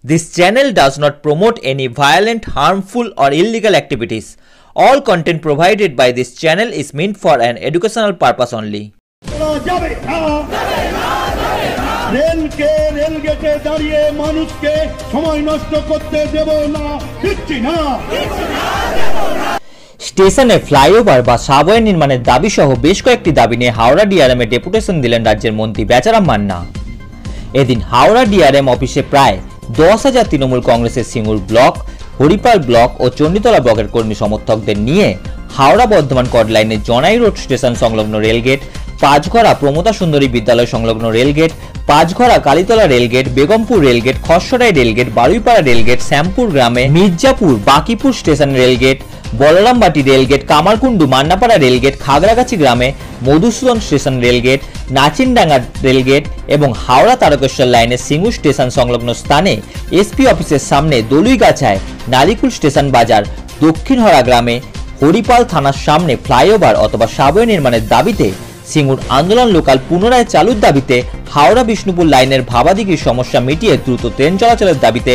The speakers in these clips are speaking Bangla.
This channel does not promote any violent, harmful, or illegal activities. All content provided by this channel is meant for an educational purpose only. রেলগেটে দাঁড়িয়ে মানুষকে সময় নষ্ট করতে দেব না, দিচ্ছি না। স্টেশনে ফ্লাইওভার বা সাবওয়ে নির্মাণের দাবি সহ বেশ কয়েকটি দাবি নিয়ে হাওড়া ডিআরএম এ ডেপুটেশন দিলেন রাজ্যের মন্ত্রী বেচারাম মান্না। এদিন হাওড়া ডিআরএম অফিসে প্রায় 10,000 তৃণমূল কংগ্রেসের সিঙ্গুর ব্লক, হরিপাল ব্লক ও চণ্ডীতলা ব্লকের কর্মী সমর্থকদের নিয়ে হাওড়া বর্ধমান কড লাইনে জনাই রোড স্টেশন সংলগ্ন রেলগেট, পাঁচঘড়া প্রমোদা সুন্দরী বিদ্যালয় সংলগ্ন রেলগেট, পাঁচঘড়া Kalitala rail gate, Begampur rail gate, Khasrai rail gate, Baruipara rail gate, Shyampur গ্রামে, Mirzapur, Bakipur station rail gate, Balarambati rail gate, Kamarkundu Mannapara rail gate, Khagragachhi গ্রামে, Madhusudan station rail gate, Nachindanga rail gate এবং হাওড়া তারকেশ্বর লাইনের সিঙ্গুর স্টেশন সংলগ্ন স্থানে এসপি অফিসের সামনে, দলুইগাছায়, নালিকুল স্টেশন বাজার, দক্ষিণহরা গ্রামে, হরিপাল থানার সামনে ফ্লাইওভার অথবা সাবওয়ে নির্মাণের দাবিতে, সিঙ্গুর আন্দোলন লোকাল পুনরায় চালুর দাবিতে, হাওড়া বিষ্ণুপুর লাইনের ভাবাদিঘির সমস্যা মিটিয়ে দ্রুত ট্রেন চলাচলের দাবিতে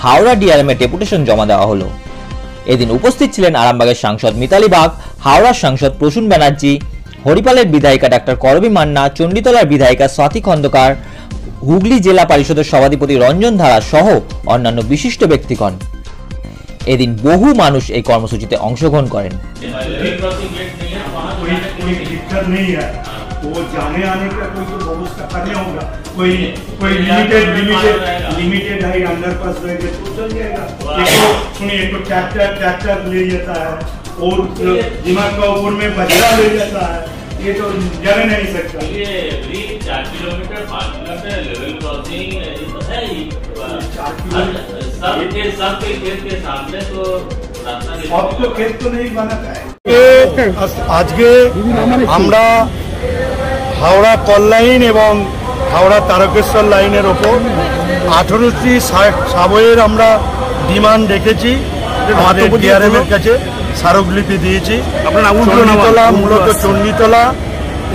হাওড়া ডিআরএম এ ডেপুটেশন জমা দেওয়া হলো। এদিন উপস্থিত ছিলেন আরামবাগের সাংসদ মিতালি বাগ, হাওড়ার সাংসদ প্রসূন ব্যানার্জি, হরিপালের বিধায়িকা ডাক্তার করবী মান্না, চণ্ডীতলার বিধায়িকা স্বাতী খন্দকার, হুগলি জেলা পরিষদের সভাধিপতি রঞ্জন ধারা সহ অন্যান্য বিশিষ্ট ব্যক্তিগণ। এদিন বহু মানুষ এই কর্মসূচিতে অংশগ্রহণ করেন। वो जाने आने का कोई तो व्यवस्था करना होगा, कोई लिमिटेड हाइट अंडरपास रहेगा तो चल जाएगा। देखो सुनिए, तो ट्रैक्टर ले जाता है और दिमाग का ऊपर में बजरा ले जाता है, ये तो जा नहीं सकता। ये 4 किलोमीटर 5 किलोमीटर लेवल क्रॉसिंग है ही, सबके खेत के सामने तो अब तो खेत तो नहीं बनाता है। আজকে আমরা হাওড়া কল লাইন এবং হাওড়া তারকেশ্বর লাইনের ওপর 18টি সাবওয়ের আমরা ডিমান্ড রেখেছি, আমাদের ডিআরএম এর কাছে স্মারকলিপি দিয়েছি। চণ্ডীতলা, মূলত চণ্ডীতলা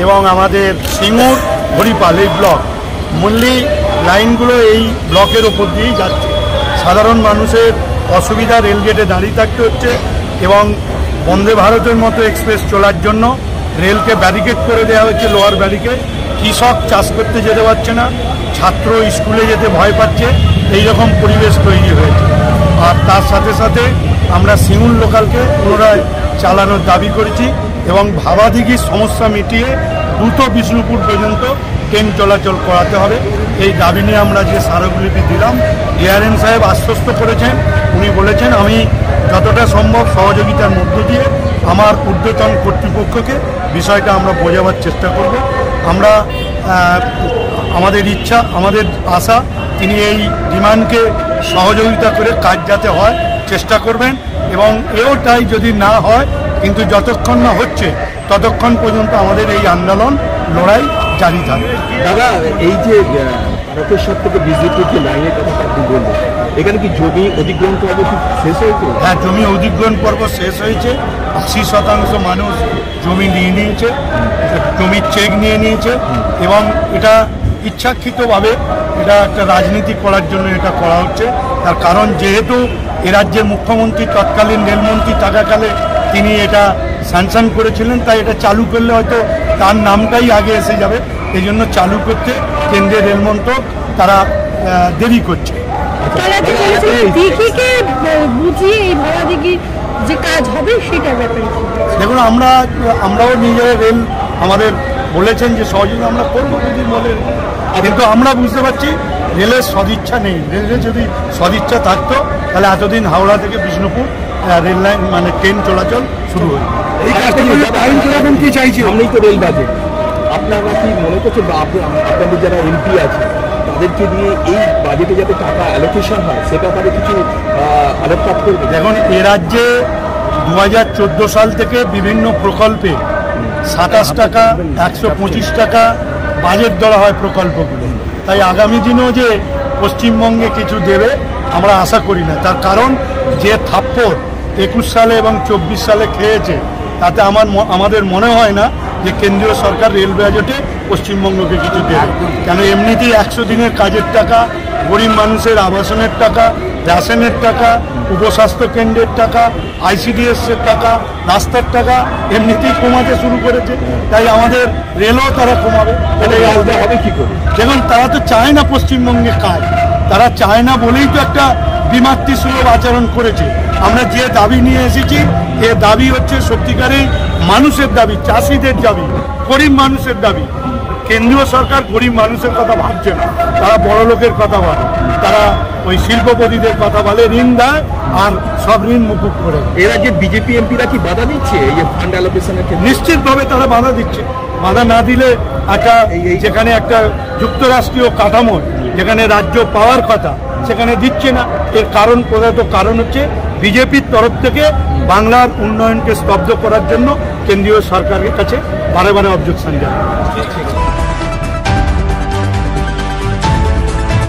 এবং আমাদের সিঙ্গুর, হরিপাল এই ব্লক মূল্যি লাইনগুলো এই ব্লকের ওপর দিয়েই যাচ্ছে। সাধারণ মানুষের অসুবিধা, রেলগেটে দাঁড়িয়ে থাকতে হচ্ছে এবং বন্দে ভারতের মতো এক্সপ্রেস চলার জন্য রেলকে ব্যারিকেড করে দেওয়া হয়েছে, লোহার ব্যারিকেড। কৃষক চাষ করতে যেতে পারছে না, ছাত্র স্কুলে যেতে ভয় পাচ্ছে, এইরকম পরিবেশ তৈরি হয়েছে। আর তার সাথে সাথে আমরা সিঙ্গুর লোকালকে পুনরায় চালানোর দাবি করেছি এবং ভাবাদিঘির সমস্যা মিটিয়ে দ্রুত বিষ্ণুপুর পর্যন্ত ট্রেন চলাচল করাতে হবে। এই দাবি নিয়ে আমরা যে স্মারকলিপি দিলাম, ডিআরএম সাহেব আশ্বস্ত করেছেন, উনি বলেছেন আমি যতটা সম্ভব সহযোগিতার মধ্য দিয়ে আমার ঊর্ধ্বতন কর্তৃপক্ষকে বিষয়টা আমরা বোঝাবার চেষ্টা করব। আমরা আমাদের ইচ্ছা, আমাদের আশা তিনি এই ডিমান্ডকে সহযোগিতা করে কাজ যাতে হয় চেষ্টা করবেন এবং এওটাই যদি না হয়, কিন্তু যতক্ষণ না হচ্ছে ততক্ষণ পর্যন্ত আমাদের এই আন্দোলন লড়াই জারি থাকবে। দাদা, এই যে তারকেশ্বর থেকে বিজেপির যে লাইনের কথা আপনি বললেন, এখানে কি জমি অধিগ্রহণ পর্ব শেষ হয়েছে? হ্যাঁ, জমি অধিগ্রহণ পর্ব শেষ হয়েছে। 80% মানুষ জমি নিয়ে নিয়েছে, জমির চেক নিয়ে নিয়েছে এবং এটা ইচ্ছাকৃতভাবে এটা একটা রাজনীতি করার জন্য এটা করা হচ্ছে। তার কারণ যেহেতু এ রাজ্যের মুখ্যমন্ত্রী তৎকালীন রেলমন্ত্রী থাকাকালে তিনি এটা স্যাংশন করেছিলেন, তাই এটা চালু করলে হয়তো তার নামটাই আগে এসে যাবে, এই জন্য চালু করতে কেন্দ্রের রেলমন্ত্রক তারা দেরি করছে। দেখুন, আমরাও নিজেরা রেল আমাদের বলেছেন যে সহযোগিতা আমরা করবো যদি বলে, কিন্তু আমরা বুঝতে পারছি রেলের সদিচ্ছা নেই। রেলের যদি সদিচ্ছা থাকতো তাহলে এতদিন হাওড়া থেকে বিষ্ণুপুর রেল লাইন মানে ট্রেন চলাচল শুরু হয়ে। এই কাজটা কি চাইছি আমরাই তো রেল বাজেট, আপনারা কি মনে করছেন বা আপনাদের যারা এমপি আছে তাদেরকে দিয়ে এই বাজেটে যাতে টাকা অ্যালোকেশন হয় সে ব্যাপারে কিছু আলোকপাত করবে? দেখুন, এ রাজ্যে 2014 সাল থেকে বিভিন্ন প্রকল্পে 27 টাকা, 125 টাকা বাজেট দেওয়া হয় প্রকল্পগুলো। তাই আগামী দিনেও যে পশ্চিমবঙ্গে কিছু দেবে আমরা আশা করি না। তার কারণ যে থাপ্পড় 21 সালে এবং 24 সালে খেয়েছে, তাতে আমাদের মনে হয় না যে কেন্দ্রীয় সরকার রেল বাজেটে পশ্চিমবঙ্গকে কিছু দেবে। কেন এমনিতেই 100 দিনের কাজের টাকা গরিব মানুষের আবাসনের টাকা, রেশনের টাকা, উপস্বাস্থ্য কেন্দ্রের টাকা, ICDS এর টাকা, রাস্তার টাকা এমনিতেই কমাতে শুরু করেছে। তাই আমাদের রেলও তারা কমাবে। হবে কি করে? দেখুন, তারা তো চায় না পশ্চিমবঙ্গে কাজ, তারা চায় না বলেই তো একটা বিমাতৃসুলভ আচরণ করেছে। আমরা যে দাবি নিয়ে এসেছি, এ দাবি হচ্ছে সত্যিকারের মানুষের দাবি, চাষিদের দাবি, গরিব মানুষের দাবি। কেন্দ্রীয় সরকার গরিব মানুষের কথা ভাবছে না, তারা বড় লোকের কথা বলে, তারা ওই শিল্পপতিদের কথা বলে, ঋণ দেয় আর সব ঋণ মুকুব করে। এর আগে বিজেপি এমপিরা কি বাধা দিচ্ছে এই যে ফান্ড অ্যালোকেশনের ক্ষেত্রে? নিশ্চিতভাবে তারা বাধা দিচ্ছে। বাধা না দিলে একটা যেখানে একটা যুক্তরাষ্ট্রীয় কাঠামো, যেখানে রাজ্য পাওয়ার কথা, সেখানে দিচ্ছে না। এর কারণ, প্রধানত কারণ হচ্ছে বিজেপির তরফ থেকে বাংলার উন্নয়নকে স্তব্ধ করার জন্য কেন্দ্রীয় সরকারের কাছে বারে বারে অবজেকশন জানায়।